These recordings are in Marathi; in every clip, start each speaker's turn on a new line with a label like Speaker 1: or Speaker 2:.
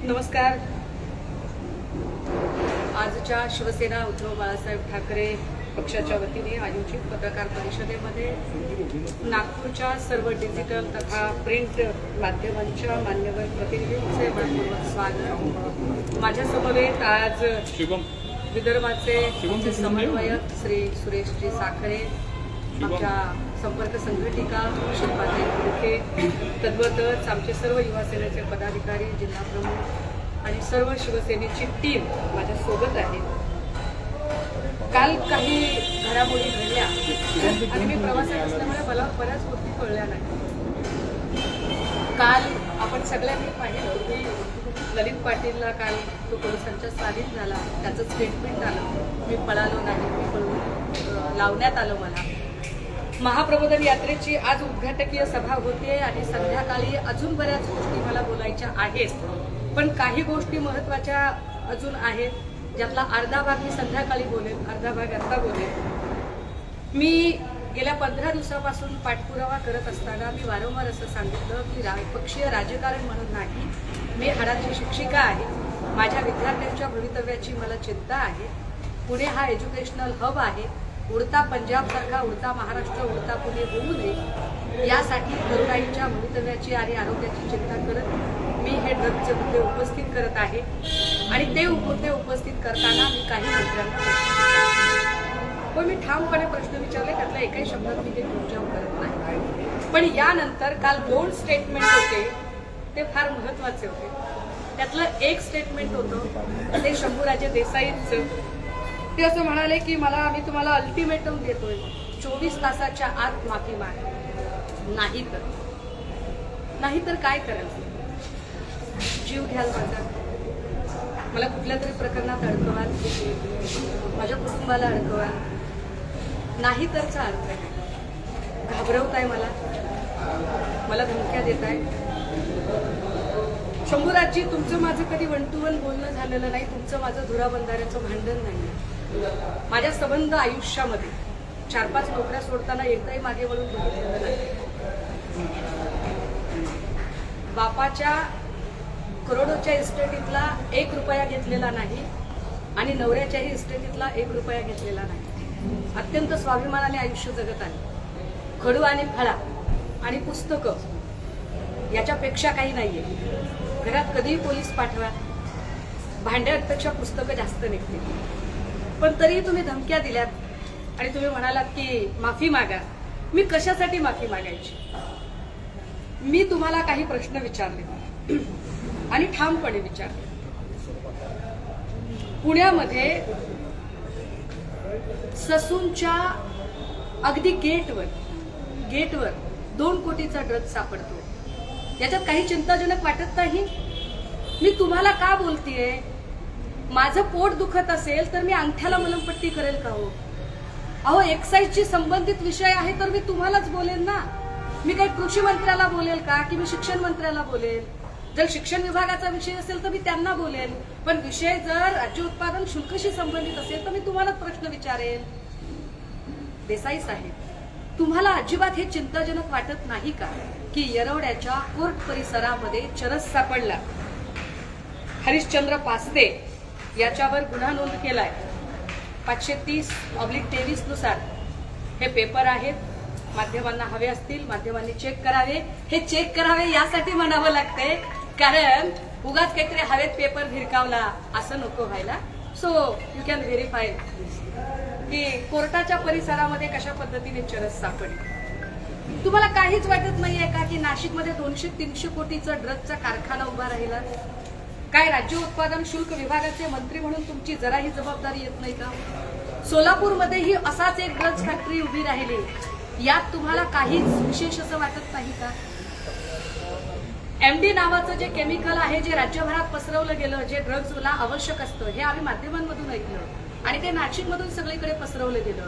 Speaker 1: नमस्कार. आजच्या शिवसेना उद्धव बाळासाहेब ठाकरे पक्षाच्या वतीने आयोजित पत्रकार परिषदेमध्ये नागपूरच्या सर्व डिजिटल तथा प्रिंट माध्यमांच्या मान्यवर प्रतिनिधींचे मनपूर्वक स्वागत. माझ्या समवेत आज विदर्भाचे समन्वयक श्री सुरेशजी साखरे, आमच्या संपर्क संघटिका शिल्पाताई मुळके, तद्वतच आमचे सर्व युवा सेनेचे पदाधिकारी, जिल्हा प्रमुख आणि सर्व शिवसेनेची टीम माझ्या सोबत आहे. काल काही घडामोडी घडल्या आणि मी प्रवासात असल्यामुळे मला बऱ्याच गोष्टी कळल्या नाही. काल आपण सगळ्यांनी पाहिलं की ललित पाटीलला काल तो पोलिसांच्या स्वाधीन झाला, त्याचं स्टेटमेंट आलं, मी पळालो नाही, मी पळून लावण्यात आलं. मला महाप्रबोधन यात्रेची आज उद्घाटकीय सभा होते आणि संध्याकाळी अजून बऱ्याच गोष्टी मला बोलायच्या आहेत, पण काही गोष्टी महत्त्वाच्या अजून आहेत, ज्यातला अर्धा भाग मी संध्याकाळी बोलेन, अर्धा भाग आता बोलेन. मी गेल्या 15 दिवसापासून पाठपुरावा करत असताना मी वारंवार असं सांगितलं की पक्षीय राजकारण म्हणून नाही, मी हाडाची शिक्षिका आहे, माझ्या विद्यार्थ्यांच्या भवितव्याची मला चिंता आहे. पुणे हा एज्युकेशनल हब आहे, उडता पंजाब सारखा उडता महाराष्ट्र, उडता पुणे होऊ नये यासाठी तरुणाईच्या भवितव्याची आणि आरोग्याची चिंता करत मी हे ड्रगचे मुद्दे उपस्थित करत आहे. आणि ते मुद्दे उपस्थित करताना मी काही मंत्र्यांना पण मी ठामपणे प्रश्न विचारले, त्यातल्या एकही शब्दात मी ते गुंजाव करत नाही. पण यानंतर काल 2 स्टेटमेंट होते, ते फार महत्वाचे होते. त्यातलं एक स्टेटमेंट होतं ते शंभूराजे देसाईंचं. ते असं म्हणाले की मी तुम्हाला अल्टिमेटम देतोय, 24 तासाच्या आत माफी मागा, नाहीतर काय करायचं? जीव घ्याल माझा, मला कुठल्या तरी प्रकरणात अडकवाल, माझ्या कुटुंबाला अडकवाल, नाहीतरचा अर्थ काय? घाबरवताय मला धमक्या देताय. शंभूराजी, तुमचं माझं कधी 1 to 1 बोलणं झालेलं नाही, तुमचं माझं धुराबंधाऱ्याचं भांडण नाही. माझ्या संबंध आयुष्यामध्ये 4-5 नोकऱ्या सोडताना एकदाही मागे वळून बघितलेलं नाही. बापाच्या करोडोच्या इस्टेटीतला 1 रुपया घेतलेला नाही आणि नवऱ्याच्याही इस्टेटीतला 1 रुपया घेतलेला नाही. अत्यंत स्वाभिमानाने आयुष्य जगत आहे. खडू आणि फळा आणि पुस्तकं याच्यापेक्षा काही नाहीये. घरात कधीही पोलीस पाठवा, भांड्यांपेक्षा पुस्तकं जास्त निघतील. पण तरी तुम्ही धमक्या दिल्यात आणि तुम्ही म्हणालात की माफी मागा. मी कशासाठी माफी मागायची? मी तुम्हाला काही प्रश्न विचारले आणि ठामपणे विचारले. पुण्यामध्ये ससूनच्या अगदी गेटवर 2 कोटीचा ड्रग सापडतो. याच्यात काही चिंताजनक वाटत नाही? मी तुम्हाला का बोलतेय? माझं पोट दुखत असेल तर मी अंगठ्याला मलमपट्टी करेल का हो? अहो, एक्साईजशी संबंधित विषय आहे तर मी तुम्हालाच बोलेल ना. मी काही कृषी मंत्र्याला बोलेल का की मी शिक्षण मंत्र्याला बोलेल? जर शिक्षण विभागाचा विषय असेल तर मी त्यांना बोलेल, पण विषय जर राज्य उत्पादन शुल्कशी संबंधित असेल तर मी तुम्हालाच प्रश्न विचारेल. देसाई साहेब, तुम्हाला अजिबात हे चिंताजनक वाटत नाही का की येरवड्याच्या कोर्ट परिसरामध्ये चरस सापडला? हरिश्चंद्र पासदे याच्यावर गुन्हा नोंद केलाय 530/23 नुसार. हे पेपर आहेत, माध्यमांना हवे असतील, माध्यमांनी चेक करावे. हे चेक करावे यासाठी म्हणावं लागतंय कारण उगाच काहीतरी हवेत पेपर भिरकावला असं नको व्हायला. सो यू कॅन व्हेरीफाय की कोर्टाच्या परिसरामध्ये कशा पद्धतीने चरस सापडली. तुम्हाला काहीच वाटत नाहीये का की नाशिकमध्ये 200-300 कोटीचा ड्रगचा कारखाना उभा राहिला? काय राज्य उत्पादन शुल्क विभागाचे मंत्री म्हणून तुमची जराही जबाबदारी येत नाही का? सोलापूरमध्येही असाच एक ड्रग्ज फॅक्टरी उभी राहिली, यात तुम्हाला काहीच विशेष असं वाटत नाही का? MD नावाचं जे केमिकल आहे, जे राज्यभरात पसरवलं गेलं, जे ड्रग्जला आवश्यक असतं, हे आम्ही माध्यमांमधून ऐकलं आणि ते नाशिकमधून सगळीकडे पसरवलं गेलं.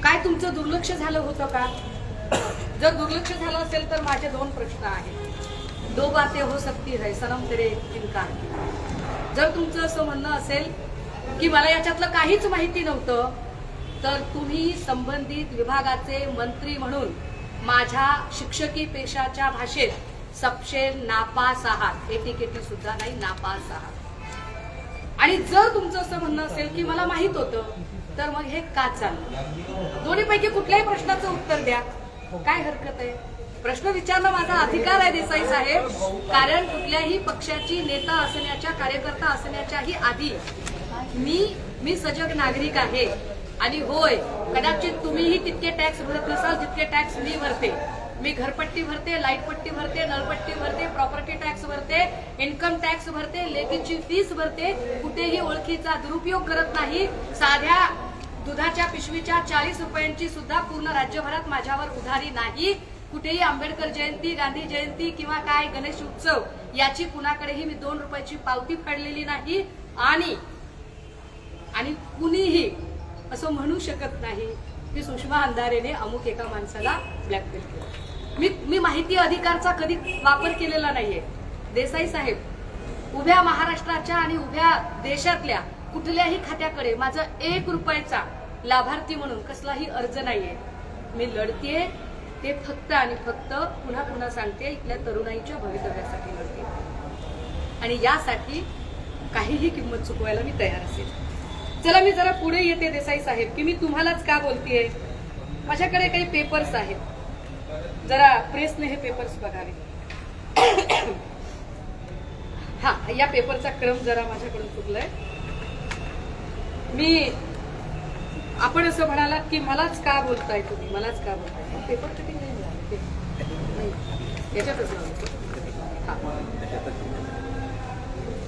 Speaker 1: काय तुमचं दुर्लक्ष झालं होतं का? जर दुर्लक्ष झालं असेल तर माझे 2 प्रश्न आहेत. 2 बातें हो सकती है, सनम तेरे इनकार. जर तुमचं असं म्हणणं असेल की मला याच्यातलं काहीच माहिती नव्हतं तर तुम्ही संबंधित विभागाचे मंत्री म्हणून माझ्या शिक्षकी पेशाच्या भाषेत सबशे नापास आहात, एटीकेटी सुद्धा नाही, नापास आहात. आणि जर तुमचं असं म्हणणं असेल की मला माहित होतं, तर मग हे का चाललं? दोन्हीपैकी कुठल्याही प्रश्नाचं उत्तर द्या, काय हरकत आहे? प्रश्न विचारणं माझा अधिकार आहे देसाई साहेब, कारण कुठल्याही पक्षाची नेता असण्याच्या, कार्यकर्ता असण्याच्याही आधी मी सजग नागरिक आहे. आणि होय, कदाचित तुम्हीही तितके टॅक्स भरत नसाल जितके टॅक्स मी भरते. मी घरपट्टी भरते, लाईट पट्टी भरते, नळपट्टी भरते, प्रॉपर्टी टॅक्स भरते, इन्कम टॅक्स भरते, लेकीची फीस भरते. कुठेही ओळखीचा दुरुपयोग करत नाही. साध्या दुधाच्या पिशवीच्या 40 रुपयांची सुद्धा पूर्ण राज्यभरात माझ्यावर उधारी नाही. कुठेही आंबेडकर जयंती, गांधी जयंती किंवा काय गणेश उत्सव याची कुणाकडेही मी 2 रुपयाची पावती फाडलेली नाही. आणि कुणीही असं म्हणू शकत नाही की सुषमा अंधारेने अमुक एका माणसाला ब्लॅकमेल केलं. मी माहिती अधिकारचा कधी वापर केलेला नाहीये. देसाई साहेब, उभ्या महाराष्ट्राच्या आणि उभ्या देशातल्या कुठल्याही खात्याकडे माझा 1 रुपयाचा लाभार्थी म्हणून कसलाही अर्ज नाहीये. मी लढतीये ते फक्त आणि फक्त पुन्हा सांगते, इथल्या तरुणाईच्या भवितव्यासाठी लढते. आणि यासाठी काहीही किंमत चुकवायला मी तयार असेल. चला मी जरा पुढे येते देसाई साहेब, की मी तुम्हालाच का बोलतेय. माझ्याकडे काही पेपर्स आहेत, जरा प्रेसने हे पेपर्स बघावे. हा, या पेपरचा क्रम जरा माझ्याकडून चुकलाय. आपण असं म्हणालात की मलाच का बोलताय तुम्ही, मलाच का बोलताय. पेपर कटिंग नाही, याच्यातच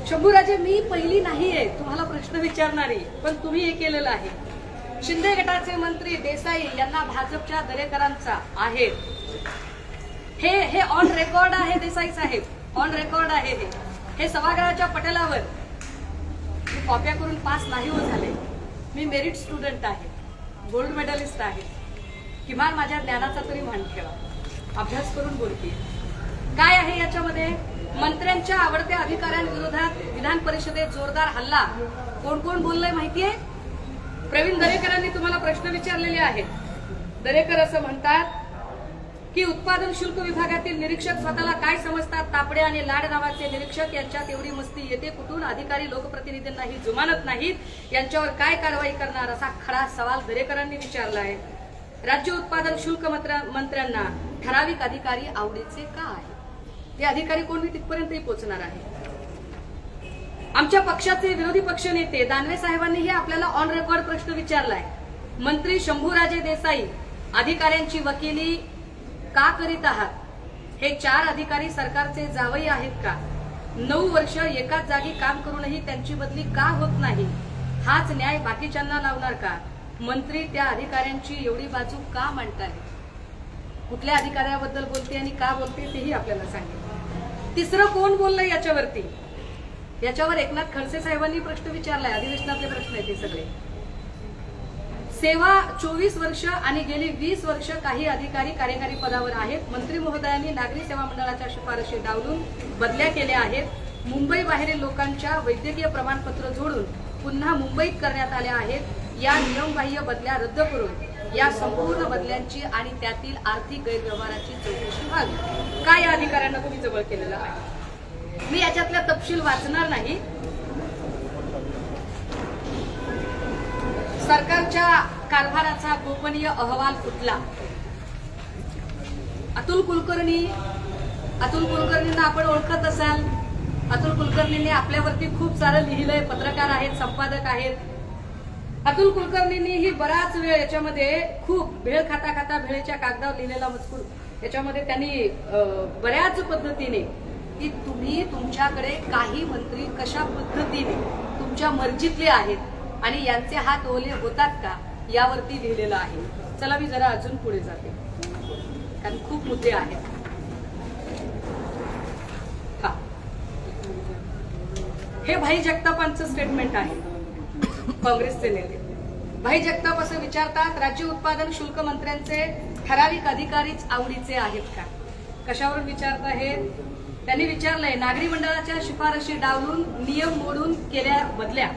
Speaker 1: शंभूराजे, मी पहिली नाहीये तुम्हाला प्रश्न विचारणारी, पण तुम्ही हे केलेलं आहे. शिंदे गटाचे मंत्री देसाई यांना भाजपच्या दरेकरांचा आहे, हे ऑन रेकॉर्ड आहे. देसाई साहेब, ऑन रेकॉर्ड आहे. हे सभागृहाच्या पटलावर मी कॉप्या करून पास नाही हो झाले. मी मेरिट स्टुडंट आहे, गोल्ड मेडलिस्ट आहे. किमान माझ्या ज्ञानाचा तरी मान ठेवा. अभ्यास करून बोलते. काय आहे याच्यामध्ये? मंत्र्यांच्या आवडत्या अधिकाऱ्यांविरोधात विधान परिषदेत जोरदार हल्ला. कोण कोण बोललंय माहितीये? प्रवीण दरेकरांनी तुम्हाला प्रश्न विचारलेले आहेत. दरेकर असं म्हणतात की उत्पादन शुल्क विभागातील निरीक्षक स्वतःला काय समजतात? तापडे आणि लाड नावाचे निरीक्षक यांच्यात एवढी मस्ती येते कुठून? अधिकारी लोकप्रतिनिधींनाही जुमानत नाहीत, यांच्यावर काय कारवाई करणार? असा खडा सवाल दरेकरांनी विचारला आहे. राज्य उत्पादन शुल्क मंत्र्यांना ठराविक अधिकारी आवडीचे का आहे? ते अधिकारी कोण, मी तिथपर्यंतही पोहोचणार आहे. आमच्या पक्षाचे विरोधी पक्षनेते दानवे साहेबांनीही आपल्याला ऑन रेकॉर्ड प्रश्न विचारलाय. मंत्री शंभूराजे देसाई अधिकाऱ्यांची वकिली का करीत आहात? हे 4 अधिकारी सरकारचे जावई आहेत का? 9 वर्ष एकाच जागी काम करूनही त्यांची बदली का होत नाही? हाच न्याय बाकीच्यांना लावणार का? मंत्री त्या अधिकाऱ्यांची एवढी बाजू का मांडताय? कुठल्या अधिकाऱ्याबद्दल बोलते आणि का बोलते तेही आपल्याला सांगेल. तिसरं कोण बोललंय याच्यावरती? याच्यावर एकनाथ खडसे साहेबांनी प्रश्न विचारलाय. अधिवेशनातले प्रश्न आहेत हे सगळे. सेवा 24 वर्ष आणि गेली 20 वर्ष काही अधिकारी कार्यकारी पदावर आहेत. मंत्री महोदयांनी नागरी सेवा मंडळाच्या शिफारशी डावलून बदल्या केल्या आहेत. मुंबई बाहेरील लोकांच्या वैद्यकीय प्रमाणपत्र जोडून पुन्हा मुंबईत करण्यात आल्या आहेत. या नियमबाह्य बदल्या रद्द करून या संपूर्ण बदल्यांची आणि त्यातील आर्थिक गैरव्यवहाराची चौकशी व्हावी. काय या अधिकाऱ्यांना तुम्ही जवळ केलेलं आहे? मी याच्यातला तपशील वाचणार नाही. सरकारच्या कारभाराचा गोपनीय अहवाल फुटला. अतुल कुलकर्णींना आपण ओळखत असाल. अतुल कुलकर्णींनी आपल्यावरती खूप सारं लिहिलंय. पत्रकार आहेत, संपादक आहेत. अतुल कुलकर्णींनीही बराच वेळ याच्यामध्ये खूप भेळ खाता भेळेच्या कागदावर लिहिलेला मजकूर याच्यामध्ये त्यांनी बऱ्याच पद्धतीने की तुम्ही तुमच्याकडे काही मंत्री कशा पद्धतीने तुमच्या मर्जीतले आहेत आणि यांचे हात ओले होतात का यावरती लिहिलेलं आहे. चला मी जरा अजून पुढे जाते कारण खूप मुद्दे आहेत. हा, हे भाई जगतापांचं स्टेटमेंट आहे. काँग्रेसचे नेते भाई जगताप असं विचारतात, राज्य उत्पादन शुल्क मंत्र्यांचे ठराविक अधिकारीच आवडीचे आहेत का? कशावरून विचारत आहेत? त्यांनी विचारलंय नागरी मंडळाच्या शिफारशी डावलून नियम मोडून केल्या बदल्या.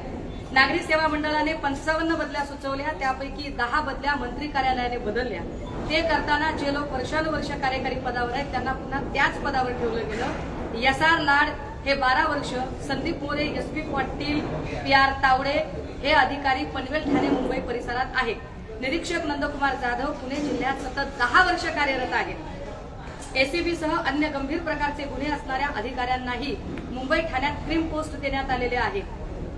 Speaker 1: नागरी सेवा मंडळाने 55 बदल्या सुचवल्या, त्यापैकी 10 बदल्या मंत्री कार्यालयाने बदलल्या. ते करताना जे लोक वर्षानुवर्ष कार्यकारी पदावर आहेत त्यांना पुन्हा त्याच पदावर ठेवलं गेलं. एस.आर. लाड हे 12 वर्ष, संदीप मोरे, एस.पी. पाटील, पी.आर. तावडे हे अधिकारी पनवेल, ठाणे, मुंबई परिसरात आहेत. निरीक्षक नंदकुमार जाधव पुणे जिल्ह्यात सतत 10 वर्ष कार्यरत आहेत. एसीबी सह अन्य गंभीर प्रकारचे गुन्हे असणाऱ्या अधिकाऱ्यांनाही मुंबई ठाण्यात क्रीम पोस्ट देण्यात आलेले आहे.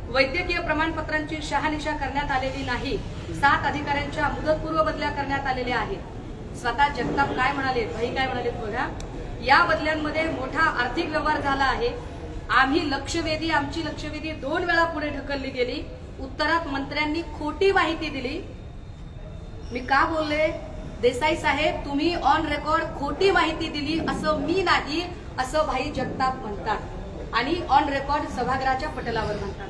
Speaker 1: वैद्यकीय प्रमाणपत्रांची शहानिशा करण्यात आलेली नाही. 7 अधिकाऱ्यांच्या मुदतपूर्व बदल्या करण्यात आलेल्या आहेत. स्वतः जगताप काय म्हणाले, भाई काय म्हणाले बघा, या बदल्यांमध्ये मोठा आर्थिक व्यवहार झाला आहे. आमची लक्षवेधी 2 वेळा पुढे ढकलली गेली. उत्तरात मंत्र्यांनी खोटी माहिती दिली. मी का बोलले, देसाई साहेब तुम्ही ऑन रेकॉर्ड खोटी माहिती दिली असं मी नाही, असं भाई जगताप म्हणतात आणि ऑन रेकॉर्ड सभागृहाच्या पटलावर म्हणतात.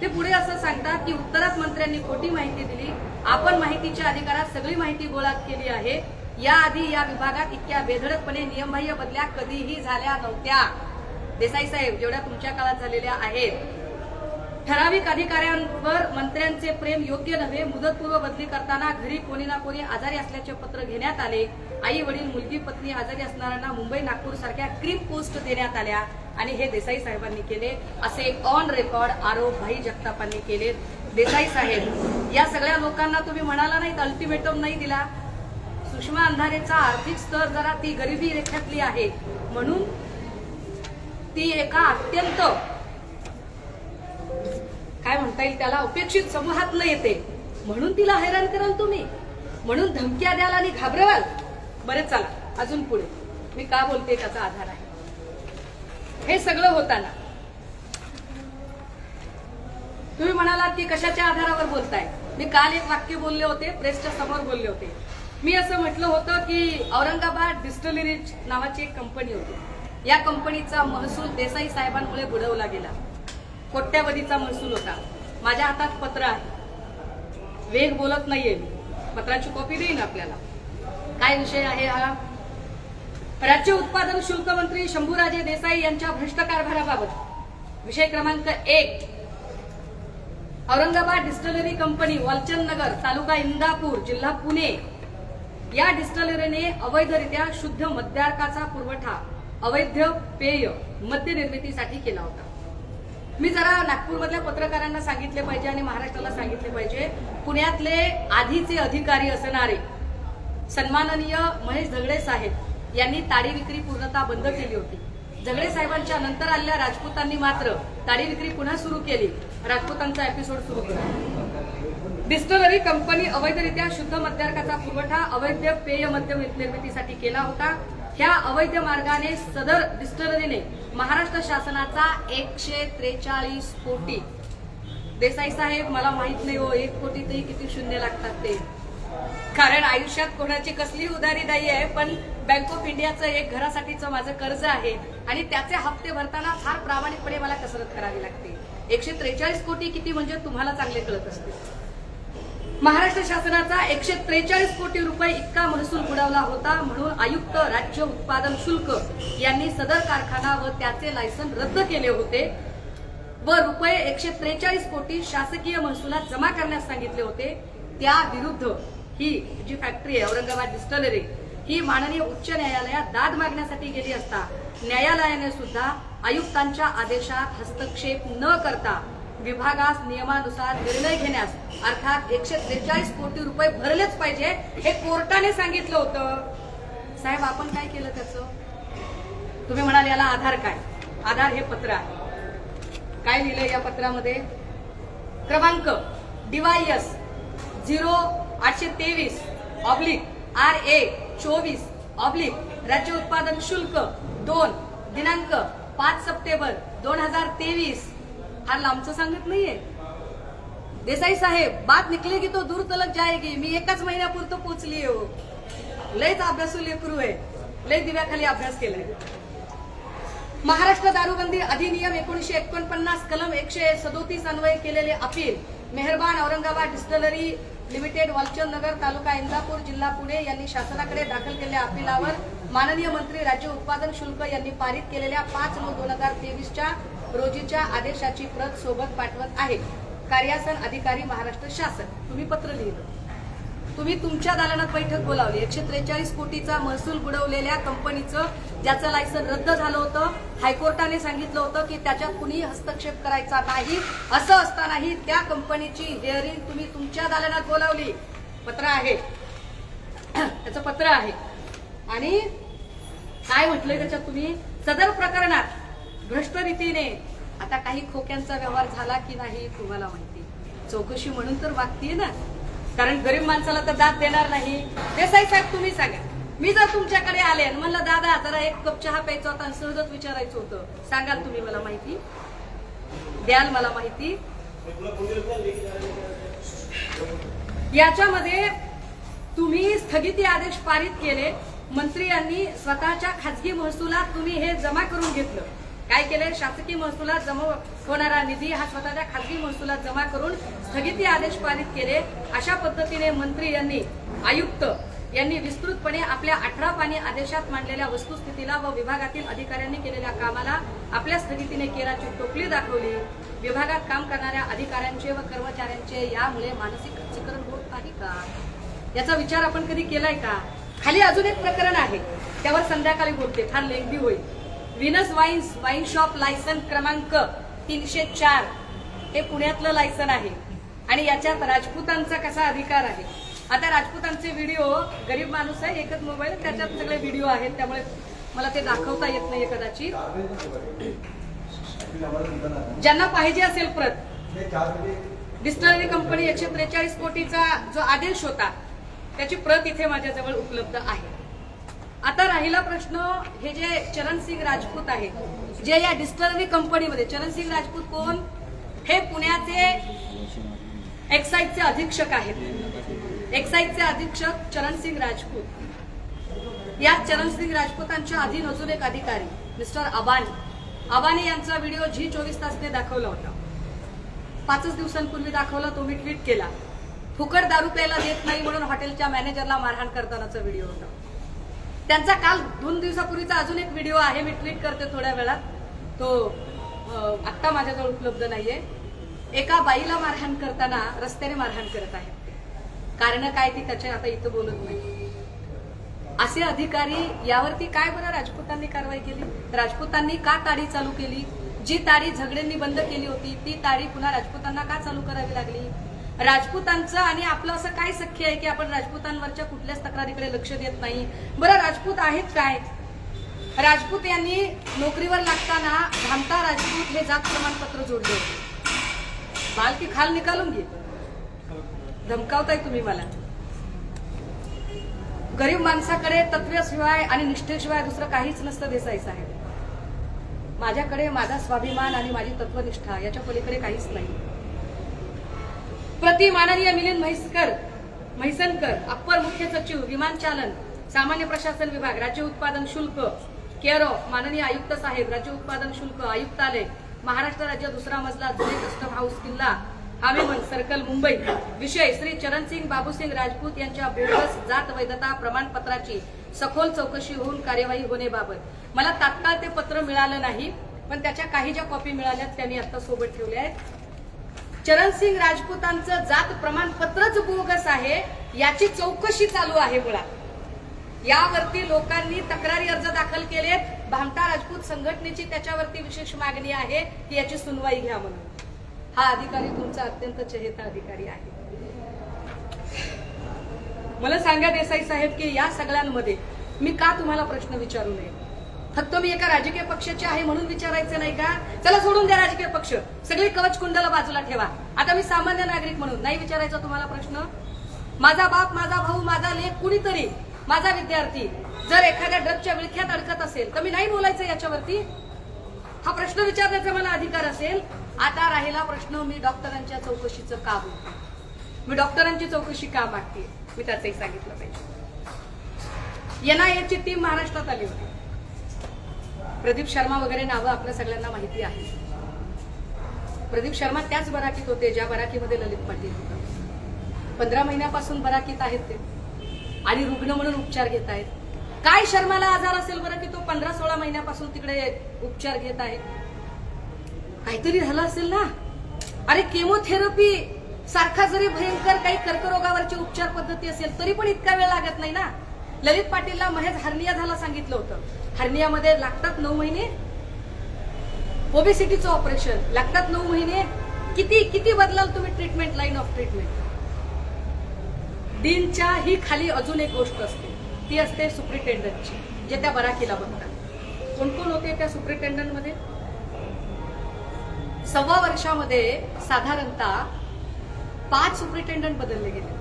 Speaker 1: ते पुढे असं सांगतात की उत्तरात मंत्र्यांनी खोटी माहिती दिली. आपण माहितीच्या अधिकारात सगळी माहिती गोळा केली आहे. याआधी या विभागात इतक्या बेधडकपणे नियमबाह्य बदल्या कधीही झाल्या नव्हत्या. देसाई साहेब जेवढ्या तुमच्या काळात झालेल्या आहेत. ठराविक अधिकाऱ्यांवर मंत्र्यांचे प्रेम योग्य नव्हे. मुदतपूर्व बदली करताना घरी कोणी ना कोणी आजारी असल्याचे पत्र घेण्यात आले. आई वडील, मुलगी, पत्नी आजारी असणाऱ्यांना मुंबई, नागपूर सारख्या क्रीम पोस्ट देण्यात आल्या आणि हे देसाई साहेबांनी केले असे ऑन रेकॉर्ड आरोप भाई जगतापांनी केले. देसाई साहेब या सगळ्या लोकांना तुम्ही म्हणाला नाही, अल्टिमेटम नाही दिला. सुषमा अंधारेचा आर्थिक स्तर जरा ती गरिबी रेखाटली आहे म्हणून ती एका अत्यंत काय म्हणता येईल त्याला अपेक्षित समूहातलं येते म्हणून तिला हैराण कराल तुम्ही, म्हणून धमक्या द्याल आणि घाबरवाल. बरे चला अजून पुढे मी का बोलते त्याचा आधार आहे. हे सगळं होताना तुम्ही म्हणालात की कशाच्या आधारावर बोलताय. मी काल एक वाक्य बोलले होते, प्रेसच्या समोर बोलले होते. मी असं म्हटलं होतं की औरंगाबाद डिस्टिलरीज नावाची एक कंपनी होती. या कंपनीचा महसूल देसाई साहेबांमुळे बुडवला गेला. कोट्यावधीचा महसूल होता. माझ्या हातात पत्र आहे, वेग बोलत नाहीये मी, पत्राची कॉपी देईन आपल्याला. काय विषय आहे हा, राज्य उत्पादन शुल्क मंत्री शंभूराजे देसाई यांच्या भ्रष्ट कारभाराबाबत. विषय क्रमांक 1, औरंगाबाद डिस्टिलरी कंपनी, वालचंद नगर, तालुका इंदापूर, जिल्हा पुणे या डिस्टिलरीने अवैधरित्या शुद्ध मद्यार्काचा पुरवठा अवैध पेय मद्य निर्मितीसाठी केला होता. मी जरा नागपूरमधल्या पत्रकारांना सांगितले पाहिजे आणि महाराष्ट्राला सांगितले पाहिजे. पुण्यातले आधीचे अधिकारी असणारे सन्माननीय महेश झगडे साहेब यांनी ताडी विक्री पूर्णतः बंद केली होती. झगडे साहेबांच्या नंतर आलेल्या राजपूतांनी मात्र ताडी विक्री पुन्हा सुरू केली. राजपूतांचा एपिसोड सुरू केला. डिस्टिलरी कंपनी अवैधरित्या शुद्ध मद्यार्काचा पुरवठा अवैध पेय मद्य निर्मितीसाठी केला होता. ह्या अवैध मार्गाने सदर डिस्टिलरीने महाराष्ट्र शासनाचा 143 कोटी. देसाई साहेब मला माहित नाही हो 1 कोटीतही किती शून्य लागतात ते, कारण आयुष्यात कोणाची कसली उधारी नाही आहे. पण बँक ऑफ इंडियाचं एक घरासाठीचं माझं कर्ज आहे आणि त्याचे हप्ते भरताना फार प्रामाणिकपणे मला कसरत करावी लागते. 143 कोटी किती म्हणजे तुम्हाला चांगले कळत असते. महाराष्ट्र शासनाचा 143 कोटी रुपये इतका महसूल बुडवला होता. म्हणून आयुक्त राज्य उत्पादन शुल्क यांनी सदर कारखाना व त्याचे लायसन रद्द केले होते व रुपये 143 कोटी शासकीय महसुलात जमा करण्यास सांगितले होते. त्या विरुद्ध ही जी फॅक्टरी आहे औरंगाबाद डिस्टिलरी ही माननीय उच्च न्यायालयात दाद मागण्यासाठी गेली असता न्यायालयाने सुद्धा आयुक्तांच्या आदेशात हस्तक्षेप न करता विभागास नियमानुसार निर्णय घेण्यास अर्थात 143 कोटी रुपये भरलेच पाहिजे हे कोर्टाने सांगितलं होतं. साहेब आपण काय केलं त्याचं, तुम्ही म्हणाल याला आधार काय. आधार हे पत्र आहे. काय लिहिलंय या पत्रामध्ये, क्रमांक DYS 0823/RA24/ राज्य उत्पादन शुल्क 2 दिनांक 5 सप्टेंबर 2023. हा लांबचं सांगत नाहीये देसाई साहेब. बात निकलेगी तो दूर तलक जाएगी. मी एकाच महिन्यापुरतं पोचली हो. लयच अभ्यासू लेकरू आहे, लय दिव्याखाली अभ्यास केलाय. महाराष्ट्र दारूबंदी अधिनियम 1949 कलम 137 अन्वये केलेले अपील मेहरबान औरंगाबाद डिस्टिलरी लिमिटेड, वालचंद नगर, तालुका इंदापूर, जिल्हा पुणे यांनी शासनाकडे दाखल केलेल्या अपिलावर माननीय मंत्री राज्य उत्पादन शुल्क यांनी पारित केलेल्या 5/9/2023 रोजीच्या आदेशाची प्रत सोबत पाठवत आहे. कार्यासन अधिकारी महाराष्ट्र शासन. तुम्ही पत्र लिहिलं. तुम्ही तुमच्या दालनात बैठक बोलावली. 143 कोटीचा महसूल बुडवलेल्या कंपनीचं ज्याचं लायसन रद्द झालं होतं, हायकोर्टाने सांगितलं होतं की त्याच्यात कुणी हस्तक्षेप करायचा नाही. असं असतानाही त्या कंपनीची हिअरिंग तुम्ही तुमच्या दालनात बोलावली. पत्र आहे, त्याचं पत्र आहे. आणि काय म्हटलंय त्याच्यात तुम्ही, सदर प्रकरणात भ्रष्ट रीतीने आता काही खोक्यांचा व्यवहार झाला की नाही तुम्हाला माहिती, चौकशी म्हणून तर मागतीये ना, कारण गरीब माणसाला तर दाद देणार नाही. देसाई साहेब तुम्ही सांगा, मी जर तुमच्याकडे आले आणि म्हणलं दादा जरा एक कप चहा प्यायचा होता आणि सहजच विचारायचं होतं, सांगाल तुम्ही मला माहिती, द्याल मला माहिती. याच्यामध्ये तुम्ही स्थगिती आदेश पारित केले, मंत्री यांनी स्वतःच्या खासगी महसुलात तुम्ही हे जमा करून घेतलं. काय केलंय, शासकीय महसुलात जमा होणारा निधी हा स्वतःच्या खासगी महसुलात जमा करून स्थगिती आदेश पारित केले. अशा पद्धतीने मंत्री यांनी, आयुक्त यांनी विस्तृतपणे आपल्या 18 पानी आदेशात मांडलेल्या वस्तुस्थितीला व विभागातील अधिकाऱ्यांनी केलेल्या कामाला आपल्या स्थगितीने केराची टोपली दाखवली. विभागात काम करणाऱ्या अधिकाऱ्यांचे व कर्मचाऱ्यांचे यामुळे मानसिक खच्चीकरण होत नाही का, याचा विचार आपण कधी केलाय का? खाली अजून एक प्रकरण आहे, त्यावर संध्याकाळी बोलते, फार लेंदी होईल. व्हिनस वाईन शॉप लायसन क्रमांक 304 हे पुण्यातलं लायसन आहे आणि याच्यात राजपूतांचा कसा अधिकार आहे. आता राजपूतांचे व्हिडिओ, गरीब माणूस आहे, एकच मोबाईल, त्याच्यात सगळे व्हिडिओ आहेत, त्यामुळे मला ते दाखवता येत नाही कदाचित. ज्यांना पाहिजे असेल प्रत, डिस्टलरी कंपनी 143 कोटीचा जो आदेश होता त्याची प्रत इथे माझ्याजवळ उपलब्ध आहे. आता राहिला प्रश्न, हे जे चरणसिंग राजपूत आहे, जे या डिस्टलरी कंपनीमध्ये, चरणसिंग राजपूत कोण, हे पुण्याचे एक्साईजचे अधीक्षक आहेत. एक्साईजचे अधीक्षक चरणसिंग राजपूत. या चरणसिंग राजपूतांच्या अधीन अजून एक अधिकारी मिस्टर अबानी यांचा व्हिडिओ झी24 तासने दाखवला होता. 5 दिवसांपूर्वी दाखवला, तो मी ट्विट केला. फुकट दारू प्यायला देत नाही म्हणून हॉटेलच्या मॅनेजरला मारहाण करतानाचा व्हिडिओ होता. त्यांचा काल 2 दिवसापूर्वीचा अजून एक व्हिडिओ आहे, मी ट्विट करते थोड्या वेळात, तो आत्ता माझ्याजवळ उपलब्ध नाहीये. एका बाईला मारहाण करताना रस्त्याने मारहाण करत आहेत. कारण काय ती त्याच्या आता इथं बोलत नाही. असे अधिकारी, यावरती काय बरं राजपूतांनी कारवाई केली? राजपूतांनी का ताडी चालू केली? जी ताडी झगड्यांनी बंद केली होती ती ताडी पुन्हा राजपूतांना का चालू करावी लागली? राजपूतांचं आणि आपलं असं काय सख्य आहे की आपण राजपूतांवरच्या कुठल्याच तक्रारीकडे लक्ष देत नाही? बरं, राजपूत आहेत काय? राजपूत यांनी नोकरीवर लागताना भामटा राजपूत हे जात प्रमाणपत्र जोडले होते. बाल की खाल निकालून घे, धमकावताय तुम्ही मला. गरीब माणसाकडे तत्वाशिवाय आणि निष्ठेशिवाय दुसरं काहीच नसतं देसाई साहेब. माझ्याकडे माझा स्वाभिमान आणि माझी तत्वनिष्ठा याच्या पलीकडे काहीच नाही. प्रति माननीय मिलिंद म्हैसनकर, अप्पर मुख्य सचिव विमानचालन, सामान्य प्रशासन विभाग, राज्य उत्पादन शुल्क, केअर ऑफ, माननीय आयुक्त साहेब, राज्य उत्पादन शुल्क आयुक्तालय, महाराष्ट्र राज्य, 2रा मजला, जुने कस्टम हाऊस, किल्ला हामेमन सर्कल, मुंबई. विषय श्री चरणसिंग बाबूसिंग राजपूत यांच्या बोगस जात वैधता प्रमाणपत्राची सखोल चौकशी होऊन कार्यवाही होण्याबाबत. मला तात्काळ ते पत्र मिळालं नाही, पण त्याच्या काही ज्या कॉपी मिळाल्यात त्या मी आता सोबत ठेवल्या आहेत. चरणसिंग राजपूतांचं जात प्रमाणपत्रच बोगस आहे याची चौकशी चालू आहे. मुळात यावरती लोकांनी तक्रारी अर्ज दाखल केलेत. भामटा राजपूत संघटनेची त्याच्यावरती विशेष मागणी आहे की याची सुनवाई घ्या म्हणून. हा अधिकारी तुमचा अत्यंत चहेता अधिकारी आहे. मला सांगा देसाई साहेब की या सगळ्यांमध्ये मी का तुम्हाला प्रश्न विचारू नये? फक्त मी एका राजकीय पक्षाची आहे म्हणून विचारायचं नाही का? चला सोडून द्या राजकीय पक्ष, सगळी कवच कुंडला बाजूला ठेवा. आता मी सामान्य नागरिक म्हणून नाही विचारायचा तुम्हाला प्रश्न? माझा बाप, माझा भाऊ, माझा लेक, कुणीतरी माझा विद्यार्थी जर एखाद्या ड्रगच्या विळख्यात अडकत असेल तर मी नाही बोलायचं याच्यावरती? हा प्रश्न विचारण्याचा मला अधिकार असेल. आता राहिला प्रश्न, मी डॉक्टरांच्या चौकशीचं का बोलते, मी डॉक्टरांची चौकशी का मागते, मी त्याचंही सांगितलं पाहिजे. NIA ची टीम महाराष्ट्रात आली होती. प्रदीप शर्मा वगैरे नावं आपल्या सगळ्यांना माहिती आहे. प्रदीप शर्मा त्याच बराकीत होते ज्या बराकीमध्ये ललित पाटील होते. 15 महिन्यापासून बराकीत आहेत ते आणि रुग्ण म्हणून उपचार घेत आहेत. काय शर्माला आजार असेल बरं की तो 15-16 महिन्यापासून तिकडे उपचार घेत आहे? काहीतरी झालं असेल ना. अरे केमोथेरपी सारखा जरी भयंकर काही कर्करोगावरची उपचार पद्धती असेल तरी पण इतका वेळ लागत नाही ना. ललित पाटीलला महेश हर्निया झाला सांगितलं होतं. हर्नियामध्ये लागतात 9 महिने. ओबेसिटीचं ऑपरेशन लागतात 9 महिने. किती किती बदलाल तुम्ही ट्रीटमेंट, लाईन ऑफ ट्रीटमेंट. डीनच्या ही खाली अजून एक गोष्ट असते, ती असते सुप्रिटेंडंटची, जे त्या बराकीला बघतात. कोण कोण होते त्या सुप्रिटेंडंट मध्ये? 1.25 वर्षामध्ये साधारणतः 5 सुप्रिटेंडंट बदलले गेले.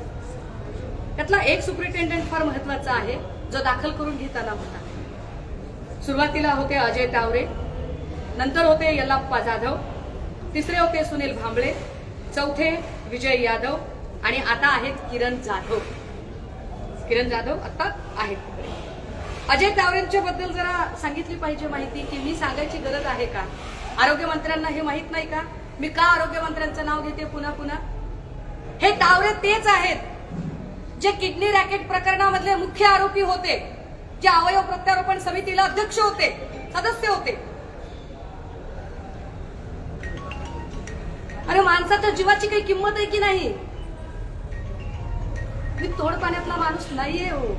Speaker 1: त्यातला एक सुप्रिटेंडंट फार महत्वाचा आहे, जो दाखल करून घेताना होता. सुरुवातीला होते अजय तावरे, नंतर होते यल्लाप्पा जाधव, तिसरे होते सुनील भांबळे, चौथे विजय यादव आणि आता आहेत किरण जाधव. किरण जाधव आता आहेत. अजय तावरेंच्या बद्दल जरा सांगितली पाहिजे माहिती, की मी सांगायची गरज आहे का? आरोग्यमंत्र्यांना हे माहित नाही का? मी का आरोग्यमंत्र्यांचं नाव घेते पुन्हा पुन्हा? हे तावरे तेच आहेत जे किडनी रॅकेट प्रकरणामधले मुख्य आरोपी होते, जे अवयव प्रत्यारोपण समितीला अध्यक्ष होते, सदस्य होते. अरे माणसाच्या जीवाची काही किंमत आहे की नाही? मी तोड पाण्यातला माणूस नाहीये हो.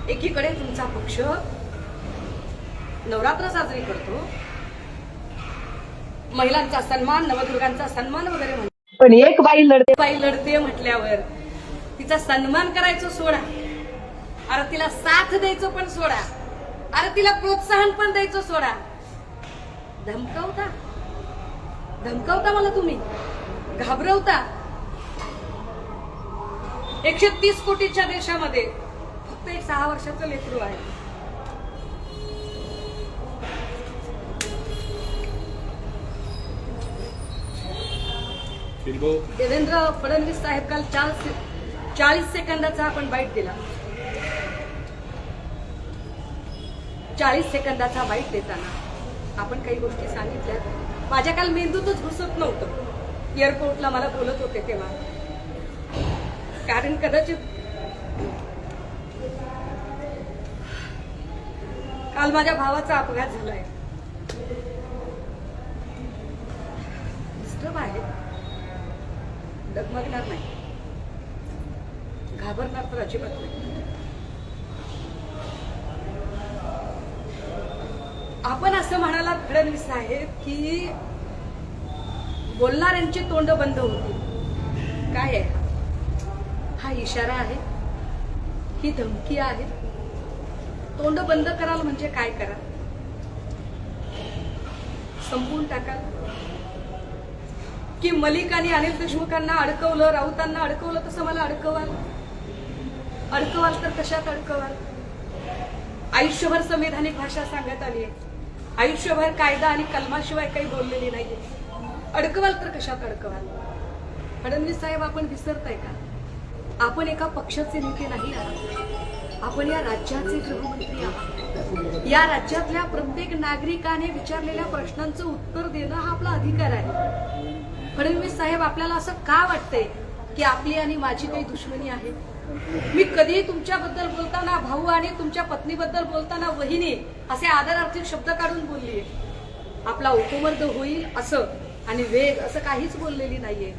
Speaker 1: एकीकडे तुमचा पक्ष नवरात्र साजरी करतो, महिलांचा सन्मान, नवदुर्गांचा सन्मान वगैरे म्हणतो, पण एक बाई लढते म्हटल्यावर तिचा सन्मान करायचं सोडा, अरे तिला साथ द्यायचं पण सोडा, अरे तिला प्रोत्साहन पण द्यायचं सोडा. धमकावता मला तुम्ही, घाबरवता. 130 कोटीच्या देशामध्ये फक्त एक 6 वर्षाचं लेकरू आहे. देवेंद्र फडणवीस साहेब काल 40 सेकंदाचा आपण बाईट दिला. 40 सेकंदाचा बाईट देताना आपण काही गोष्टी सांगितल्या. माझ्या काल मेंदूतच घुसत नव्हतं. एअरपोर्टला मला बोलत होते तेव्हा, कारण कदाचित काल माझ्या भावाचा अपघात झालाय. डिस्टर्ब आहे, डगमगणार नाही, घाबरणार तर अजिबात नाही. आपण असं म्हणाला फडणवीस साहेब की बोलणाऱ्यांची तोंड बंद होती. काय आहे हा? इशारा आहे? ही धमकी आहे? तोंड बंद कराल म्हणजे काय करा? संपवून टाकाल? की मलिक आणि अनिल देशमुखांना अडकवलं, राऊतांना अडकवलं तसं मला अडकवाल? अडकवाल तर कशात अडकवाल? आयुष्यभर संवैधानिक भाषा सांगत आली आहे, आयुष्यभर कायदा आणि कलमाशिवाय काही बोललेली नाहीये. अडकवाल तर कशात अडकवाल? फडणवीस साहेब, आपण विसरताय का? आपण एका पक्षाचे नेते नाही आहात, आपण या राज्याचे गृहमंत्री आहात. या राज्यातल्या प्रत्येक नागरिकाने विचारलेल्या प्रश्नांचं उत्तर देणं हा आपला अधिकार आहे. फडणवीस साहेब, आपल्याला असं का वाटतंय की आपली आणि माझी काही दुश्मनी आहे? मी कधी तुमच्याबद्दल बोलताना भाऊ आणि तुमच्या पत्नीबद्दल बोलताना वहिनी असे आदरार्थी शब्द काढून बोललीये. आपला उपमर्द होईल असं आणि वेग असं काहीच बोललेली नाहीये.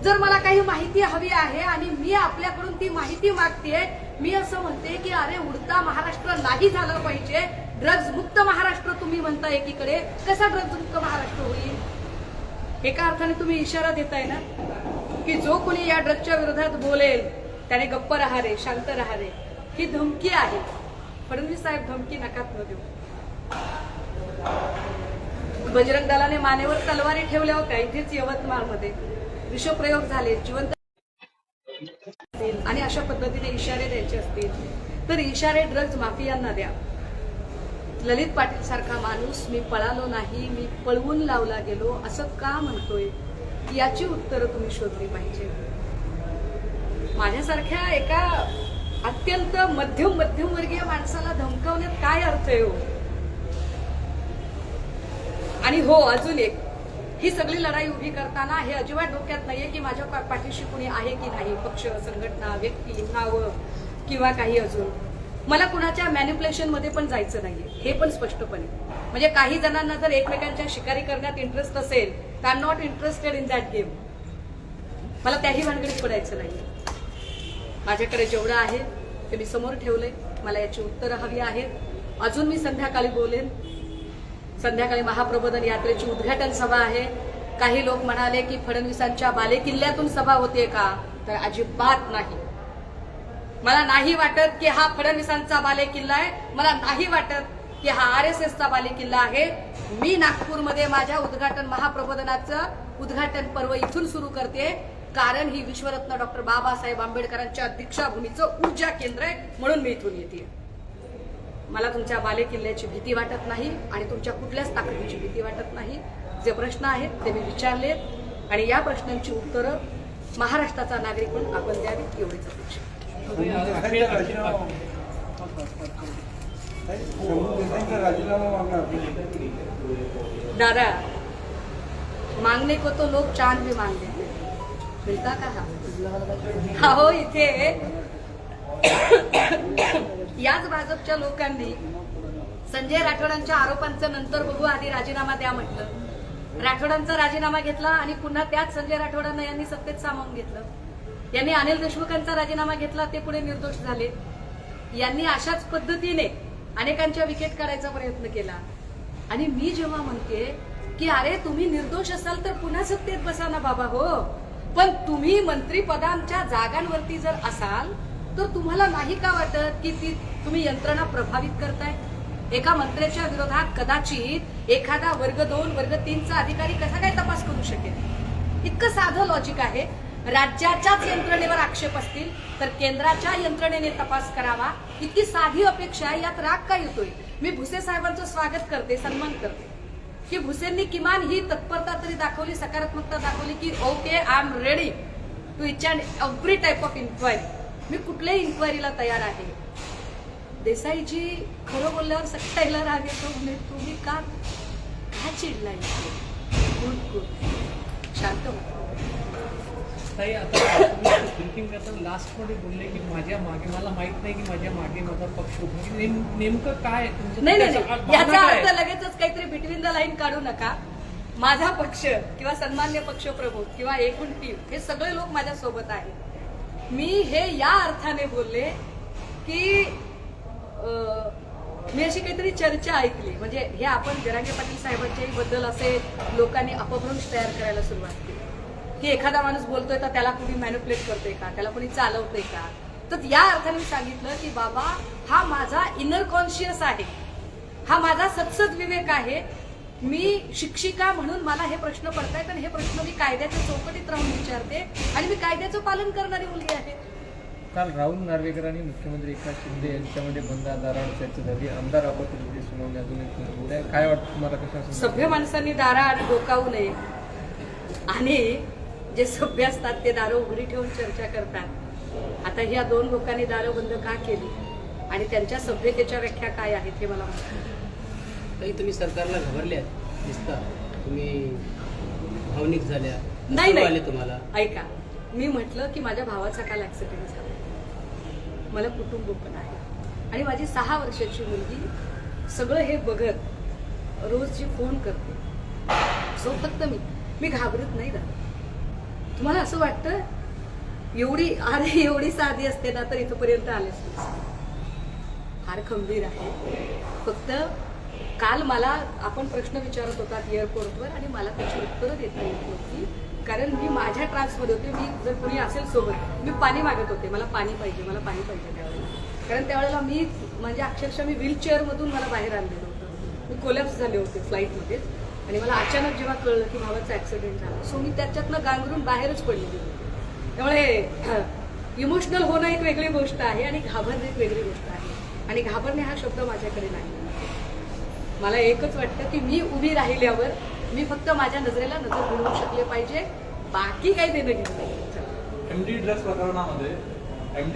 Speaker 1: जर मला काही माहिती हवी आहे आणि मी आपल्याकडून ती माहिती मागतेय, मी असं म्हणते की अरे उडता महाराष्ट्र नाही झालं पाहिजे, ड्रग्ज मुक्त महाराष्ट्र तुम्ही म्हणता एकीकडे, कसा ड्रग्ज मुक्त महाराष्ट्र होईल? एका अर्थाने तुम्ही इशारा देताय ना की जो कोणी या ड्रग्जच्या विरोधात बोलेल त्याने गप्प राहा रे, शांत राहा रे. ही धमकी आहे. फडणवीस साहेब, धमकी नकात न देऊ. बजरंग दलाने मानेवर तलवारी ठेवल्या होत्या इथेच यवतमाळमध्ये, विषप्रयोग झाले, जिवंत आणि अशा पद्धतीने इशारे द्यायचे असतील तर इशारे ड्रग्ज माफियांना द्या. ललित पाटील सारखा माणूस मी पळालो नाही, मी पळवून लावला गेलो असं का म्हणतोय, याची उत्तरं तुम्ही शोधली पाहिजे. माझ्यासारख्या एका अत्यंत मध्यमवर्गीय माणसाला धमकावण्यात काय अर्थ आहे हो? आणि हो, अजून एक, ही सगळी लढाई उभी करताना हे अजिबात डोक्यात नाहीये की माझ्या पाठीशी कुणी आहे की नाही, पक्ष, संघटना, व्यक्ती, नावं किंवा काही अजून. मला कुणाच्या मॅन्युप्युलेशनमध्ये पण जायचं नाहीये, हे पण स्पष्टपणे. म्हणजे काही जणांना जर एकमेकांच्या शिकारी करण्यात इंटरेस्ट असेल तर I am not interested in that game. मला त्याही भानगडीत पडायचं नाहीये. माझ्याकडे जेवढं आहे ते मी समोर ठेवलंय. मला याची उत्तरं हवी आहेत. अजून मी संध्याकाळी बोलेन. संध्याकाळी महाप्रबोधन यात्रेची उद्घाटन सभा आहे. काही लोक म्हणाले की फडणवीसांच्या बालेकिल्ल्यातून सभा होते का, तर अजिबात नाही. मला नाही वाटत की हा फडणवीसांचा बालेकिल्ला आहे. मला नाही वाटत की हा RSSचा बालेकिल्ला आहे. मी नागपूरमध्ये माझ्या उद्घाटन महाप्रबोधनाचं उद्घाटन पर्व इथून सुरू करते, कारण ही विश्वरत्न डॉक्टर बाबासाहेब आंबेडकरांच्या दीक्षाभूमीचं ऊर्जा केंद्र आहे, म्हणून मी इथून येते. मला तुमच्या बालेकिल्ल्याची भीती वाटत नाही आणि तुमच्या कुठल्याच ताकदीची भीती वाटत नाही. जे प्रश्न आहेत ते मी विचारलेत आणि या प्रश्नांची उत्तरं महाराष्ट्राचा नागरिक म्हणून आपण द्यावी, एवढीच अपेक्षा. दादा, मांगने को तो लोग चांद भी मांग देते, मिळता का हा? हो, इथे याच भाजपच्या लोकांनी संजय राठोडांच्या आरोपांचं नंतर बघू, आधी राजीनामा द्या म्हटलं. राठोडांचा राजीनामा घेतला आणि पुन्हा त्याच संजय राठोडांना यांनी सत्तेत सामावून घेतलं. यांनी अनिल देशमुखांचा राजीनामा घेतला, ते पुढे निर्दोष झाले. यांनी अशाच पद्धतीने अनेकांच्या विकेट काढायचा प्रयत्न केला. आणि मी जेव्हा म्हणते की अरे तुम्ही निर्दोष असाल तर पुन्हा सत्तेत बसा ना बाबा, हो, पण तुम्ही मंत्रिपदांच्या जागांवरती जर असाल तर तुम्हाला नाही का वाटत की ती तुम्ही यंत्रणा प्रभावित करताय? एका मंत्र्याच्या विरोधात कदाचित एखादा वर्ग 2 वर्ग 3चा अधिकारी कसा काय तपास करू शकेल? इतकं साधं लॉजिक आहे. राज्याच्याच यंत्रणेवर आक्षेप असतील तर केंद्राच्या यंत्रणेने तपास करावा, इतकी साधी अपेक्षा आहे. यात राग काय येतोय? मी भुसे साहेबांचं स्वागत करते, सन्मान करते की भुसेंनी किमान ही तत्परता तरी दाखवली, सकारात्मकता दाखवली की okay, I am ready to each and every type of inquiry. मी कुठल्याही इन्क्वायरीला तयार आहे. देसाईजी खरं बोलल्यावर सगळ्याला राग येतो. म्हणजे तुम्ही का चिडलाय? शांत हो.
Speaker 2: ताई, आता थिंकिंग करताना लास्टमध्ये बोलले की माझ्या मागे, मला माहित नाही की माझ्या मागे माझा पक्ष नेमकं काय तुमचं?
Speaker 1: नाही, याचा अर्थ लगेचच काहीतरी बिटवीन द लाईन काढू नका. माझा पक्ष किंवा सन्मान्य पक्षप्रमुख किंवा एकूण टीम हे सगळे लोक माझ्या सोबत आहेत. मी हे या अर्थाने बोलले की मी अशी काहीतरी चर्चा ऐकली, म्हणजे हे आपण जरांगे पाटील साहेबांच्याही बद्दल असे लोकांनी अपभ्रंश तयार करायला सुरुवात केली की एखादा माणूस बोलतोय तर त्याला कुणी मॅनिप्युलेट करतोय का, त्याला कुणी चालवतोय का. तर या अर्थाने मी सांगितलं की बाबा, हा माझा इनर कॉन्शियस आहे, हा माझा सत्सद विवेक आहे. मी शिक्षिका म्हणून मला हे प्रश्न पडतायत आणि हे प्रश्न मी कायद्याच्या चौकटीत राहून विचारते आणि मी कायद्याचं पालन करणारी मुलगी आहे.
Speaker 3: काल राहुल नार्वेकर आणि मुख्यमंत्री एकनाथ शिंदे यांच्यामध्ये बंद दाराआड चर्चा झाली. आमदार अपत्य सुनावणी अजून काय वाटतं तुम्हाला? कशा
Speaker 1: सभ्य माणसांनी दाराआड डोकावू नये आणि जे सभ्य असतात ते दारं उघडी ठेवून चर्चा करतात. आता ह्या 2 लोकांनी दारं बंद का केली आणि त्यांच्या सभ्यतेच्या व्याख्या काय आहेत हे मला माहिती.
Speaker 4: तुम्ही सरकारला घाबरल्या दिसता, तुम्ही भावनिक झाल्या.
Speaker 1: नाही,
Speaker 4: तुम्हाला
Speaker 1: ऐका, मी म्हटलं की माझ्या भावाचा काल ऍक्सिडेंट झाला. मला कुटुंब पण आहे आणि माझी 6 वर्षाची मुलगी सगळं हे बघत रोज जी फोन करते. सो फक्त मी घाबरत नाही दादा. तुम्हाला असं वाटतं एवढी साधी असते ना तर इथपर्यंत आलेच नाही. फार खंबीर आहे. फक्त काल मला आपण प्रश्न विचारत होतात एअरपोर्टवर आणि मला त्याची उत्तरं देता येत नव्हती, कारण मी माझ्या ट्रान्समध्ये होते. मी जर कुणी असेल सोबत, मी पाणी मागत होते, मला पाणी पाहिजे त्यावेळेला. कारण त्यावेळेला मी म्हणजे अक्षरशः मी व्हीलचेअरमधून मला बाहेर आणलेलं होतं. मी कोलॅप्स झाले होते फ्लाईटमध्ये आणि मला अचानक जेव्हा कळलं की भावाचा ऍक्सिडेंट झाला, सो मी त्याच्यातनं गांगरून बाहेरच पडलेली होती. त्यामुळे इमोशनल होणं एक वेगळी गोष्ट आहे आणि घाबरणं एक वेगळी गोष्ट आहे. आणि घाबरणे हा शब्द माझ्याकडे नाही. मला एकच वाटतं की मी उभी राहिल्यावर मी फक्त माझ्या नजरेला नजर घडवू शकले पाहिजे, बाकी काही देणं घेणं नाही.
Speaker 5: एमडी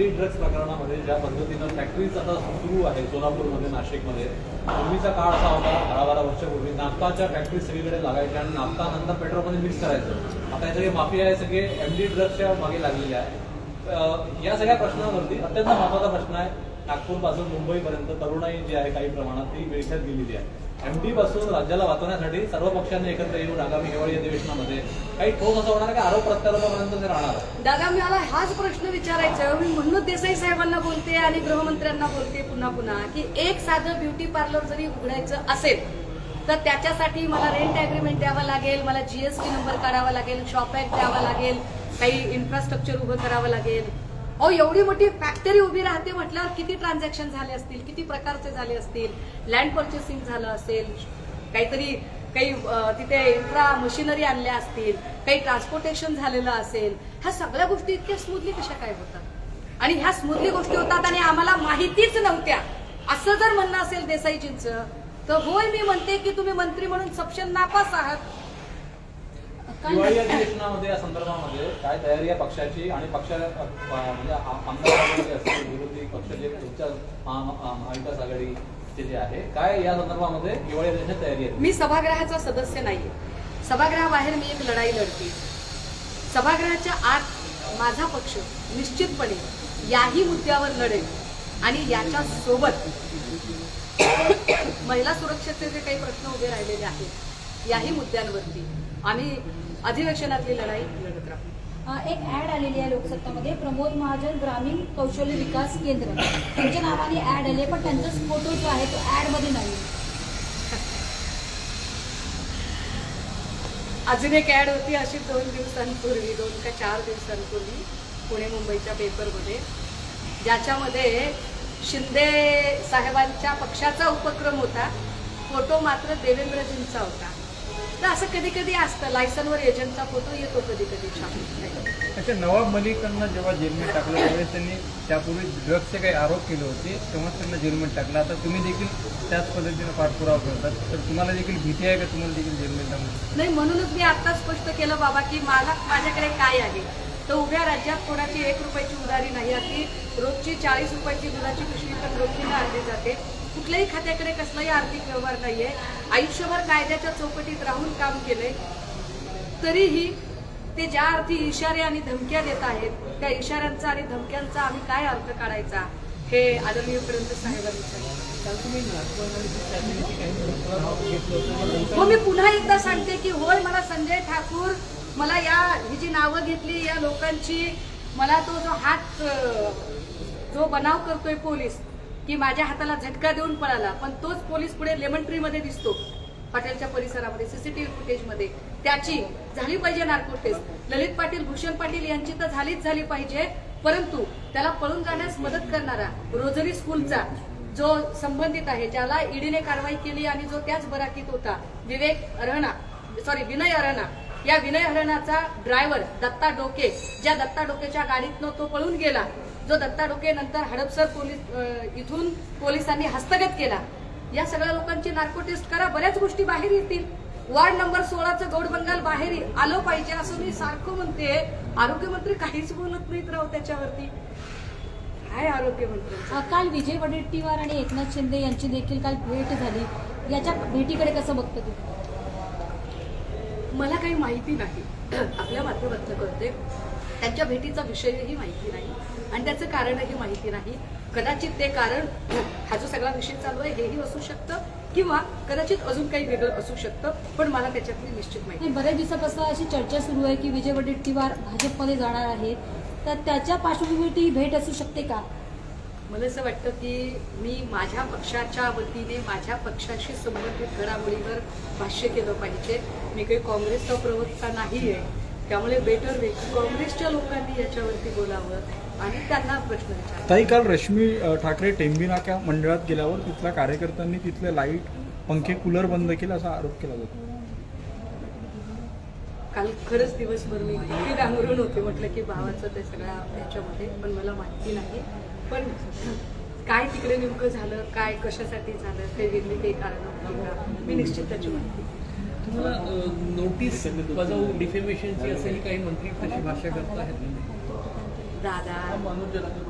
Speaker 5: ड्रग्स प्रकरणामध्ये ज्या पद्धतीनं फॅक्टरीज आता सुरू आहे सोलापूरमध्ये, नाशिकमध्ये, पूर्वीचा काळ असा होता 12-12 वर्षापूर्वी नाफ्ताच्या फॅक्टरी सगळीकडे लागायच्या आणि नाफ्ता नंतर पेट्रोलमध्ये मिक्स करायचं. आता हे सगळे माफिया आहे, सगळे एमडी ड्रग्सच्या मागे लागलेले आहे. या सगळ्या प्रश्नावरती अत्यंत महत्त्वाचा प्रश्न आहे नागपूरपासून मुंबईपर्यंत तरुणाई जी आहे काही प्रमाणात ती विळख्यात गेलेली आहे. MD पासून राज्याला वाचवण्यासाठी सर्व पक्षांनी एकत्र येऊन आगामी हिवाळी अधिवेशनामध्ये काही ठोस असं होणार आहे का आरोप प्रत्यारोपापर्यंत ते राहणार आहे?
Speaker 1: दादा मला हाच प्रश्न विचारायचा आहे. मी म्हणून देसाई साहेबांना बोलते आणि गृहमंत्र्यांना बोलते पुन्हा पुन्हा की एक साधं ब्युटी पार्लर जरी उघडायचं असेल तर त्याच्यासाठी मला रेंट अग्रीमेंट द्यावं लागेल, मला GST नंबर काढावा लागेल, शॉप ऍक्ट द्यावा लागेल, काही इन्फ्रास्ट्रक्चर उभं करावं लागेल. अहो एवढी मोठी फॅक्टरी उभी राहते म्हटल्यावर किती ट्रान्झॅक्शन झाले असतील, किती प्रकारचे झाले असतील, लँड पर्चेसिंग झालं असेल, काहीतरी काही तिथे इन्फ्रा मशिनरी आणल्या असतील, काही ट्रान्सपोर्टेशन झालेलं असेल. ह्या सगळ्या गोष्टी इतक्या स्मूथली कशा काय होतात? आणि ह्या स्मूथली गोष्टी होतात आणि आम्हाला माहितीच नव्हत्या असं जर म्हणणं असेल देसाईजींचं तर होय मी म्हणते की तुम्ही मंत्री म्हणून सपशेल नापास आहात.
Speaker 5: हिवाळी अधिवेशनामध्ये या संदर्भामध्ये काय तयारी आहे पक्षाची आणि पक्ष म्हणजे आमदार असतील विरोधी पक्ष जे तुमच्या महाविकास आघाडीचे जे आहे काय या संदर्भामध्ये हिवाळी अधिवेशनाची तयारी आहे?
Speaker 1: मी सभागृहाचा सदस्य नाहीये. सभागृहाबाहेर मी एक लढाई लढते. सभागृहाच्या आत माझा पक्ष निश्चितपणे याही मुद्द्यावर लढेल आणि याच्या सोबत महिला सुरक्षेचे जे काही प्रश्न उभे राहिलेले आहेत याही मुद्द्यांवरती आम्ही अधिवेशनातली लढाई लढत राहू.
Speaker 6: एक ऍड आलेली आहे लोकसत्तामध्ये, प्रमोद महाजन ग्रामीण कौशल्य विकास केंद्र, त्यांच्या नावाने ऍड आली आहे पण त्यांचा फोटो जो आहे तो ऍड मध्ये नाही.
Speaker 1: अजून एक ऍड होती अशी 2 दिवसांपूर्वी 2 का 4 दिवसांपूर्वी पुणे मुंबईच्या पेपरमध्ये ज्याच्यामध्ये शिंदे साहेबांच्या पक्षाचा उपक्रम होता, फोटो मात्र देवेंद्रजींचा होता. तर असं कधी कधी असतं, लायसनवर एजंटचा फोटो येतो कधी कधी छापून.
Speaker 3: अच्छा, नवाब मलिकांना जेव्हा जेलमध्ये टाकलं त्यावेळेस त्यांनी त्यापूर्वी ड्रग्सचे काही आरोप केले होते, तेव्हा त्यांना जेलमध्ये टाकलं. आता तुम्ही देखील त्याच पद्धतीने पाठपुरावा करतात, तर तुम्हाला देखील भीती आहे का तुम्हाला देखील जेलमध्ये टाकलं?
Speaker 1: नाही, म्हणूनच मी आता स्पष्ट केलं बाबा की माझ्याकडे काय आहे. तर उभ्या राज्यात कोणाची 1 रुपयाची उधारी नाही. अगदी रोजची 40 रुपयाची दुधाची पिशवी पण रोखीनं आणली जाते. कुठल्याही खात्याकडे कसलाही आर्थिक व्यवहार नाहीये. आयुष्यभर कायद्याच्या चौकटीत राहून काम केलंय, तरीही ते ज्या अर्थी इशारे आणि धमक्या देत आहेत त्या इशाऱ्यांचा आणि धमक्यांचा आम्ही काय अर्थ काढायचा हे आदरणीयपर्यंत साहेबांनी सांगितलं.
Speaker 2: काल तुम्ही नागपूर आणि त्यासाठी काही घेतलं
Speaker 1: हो, मी पुन्हा एकदा सांगते की होय, मला संजय ठाकूर, मला ही जी नावं घेतली या लोकांची, मला तो जो बनाव करतोय पोलीस की माझ्या हाताला झटका देऊन पळाला, पण तोच पोलीस पुढे लेमन ट्री मध्ये दिसतो हॉटेलच्या परिसरामध्ये सीसीटीव्ही फुटेजमध्ये, त्याची झाली पाहिजे नार्को टेस्ट. ललित पाटील, भूषण पाटील यांची तर झाली पाहिजे, परंतु त्याला पळून जाण्यास मदत करणारा रोजरी स्कूलचा जो संबंधित आहे, ज्याला ईडीने कारवाई केली आणि जो त्याच बराकीत होता, विनय अरहणा, या विनय अरहणाचा ड्रायव्हर दत्ता डोके, ज्या दत्ता डोकेच्या गाडीतनं तो पळून गेला, जो दत्ता डोके नंतर हडपसर इथून पोलिसांनी हस्तगत केला. या सगळ्या लोकांची नार्को टेस्ट करा, बऱ्याच गोष्टी बाहेर येतील. वार्ड नंबर 16चं गौड बंगाल बाहेर आलं पाहिजे असं मी सारखं म्हणते. आरोग्यमंत्री काहीच बोलत नाहीत राव त्याच्यावरती. काय आरोग्यमंत्री?
Speaker 6: काल विजय वडेट्टीवार आणि एकनाथ शिंदे यांची देखील काल भेट झाली, याच्या भेटीकडे कसं बघतं तू?
Speaker 1: मला काही माहिती नाही, आपल्या माध्यमातून कळते. त्यांच्या भेटीचा विषयही माहिती नाही आणि त्याचं कारणही माहिती नाही. कदाचित ते कारण हा जो सगळा विषय चालू आहे हेही असू शकतं किंवा कदाचित अजून काही वेगळं असू शकतं, पण मला त्याच्यातली निश्चित माहिती.
Speaker 6: बऱ्याच दिवसापासून अशी चर्चा सुरू आहे की विजय वडेट्टीवार भाजपमध्ये जाणार आहेत, तर त्याच्या पार्श्वभूमीवर ही भेट असू शकते का?
Speaker 1: मला असं वाटतं की मी माझ्या पक्षाच्या वतीने माझ्या पक्षाशी संबंधित घडामोडीवर भाष्य केलं पाहिजे. मी काही काँग्रेसचा प्रवक्ता नाही आहे, त्यामुळे बेटर वे काँग्रेसच्या लोकांनी याच्यावरती बोलावं आणि त्यांना प्रश्न विचारावा.
Speaker 7: ताई, काल रश्मी ठाकरे टेंबी नाक्या मंडळात गेल्यावर तिथल्या कार्यकर्त्यांनी तिथले लाईट, पंखे, कूलर बंद केले असा आरोप केला जातो.
Speaker 1: काल खरंच दिवसभर मी इतकी गांगरून होते, म्हटलं की भावाचं ते सगळ्या ह्याच्यामध्ये, पण मला माहिती नाही. पण काय तिकडे नेमकं झालं, काय कशासाठी झालं, काही वेगळी काही कारण होती का, मी निश्चित त्याची माहिती.
Speaker 2: तुम्हाला नोटीस बजावू डिफेमेशनची असेल, काही मंत्री तशी भाषा करत आहेत
Speaker 1: दादा.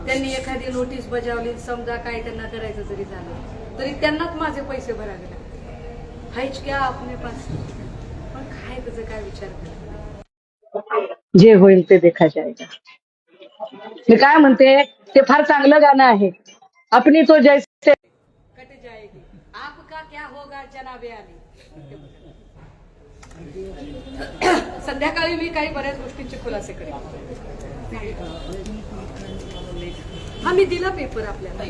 Speaker 1: त्यांनी एखादी नोटीस बजावली, समजा काय त्यांना करायचं जरी झालं तरी त्यांनाच माझे पैसे भरावे लागतात. हायच क्या आपने पास, पण काय त्याचं काय विचार करा, जे होईल ते देखा जाएगा. मी काय म्हणते, ते फार चांगलं गाणं आहे, अपनी तो जैसे कट जाएगी, आपका क्या होगा जनाबे आली. संध्याकाळी मी काही बऱ्याच गोष्टींचे खुलासे करेन. हा मी दिला पेपर आपल्याला,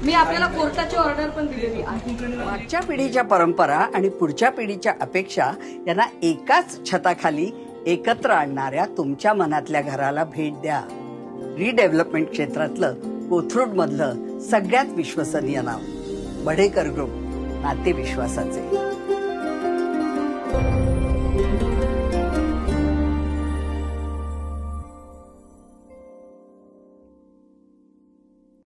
Speaker 1: मी आपल्याला कोर्टाची ऑर्डर पण दिलेली आहे.
Speaker 8: मागच्या पिढीच्या परंपरा आणि पुढच्या पिढीच्या अपेक्षा यांना एकाच छताखाली एकत्र आणणाऱ्या तुमच्या मनातल्या घराला भेट द्या. रिडेव्हलपमेंट क्षेत्रातलं कोथरूड मधलं सगळ्यात विश्वसनीय नाव बडेकर ग्रुप, नाते विश्वासाचे.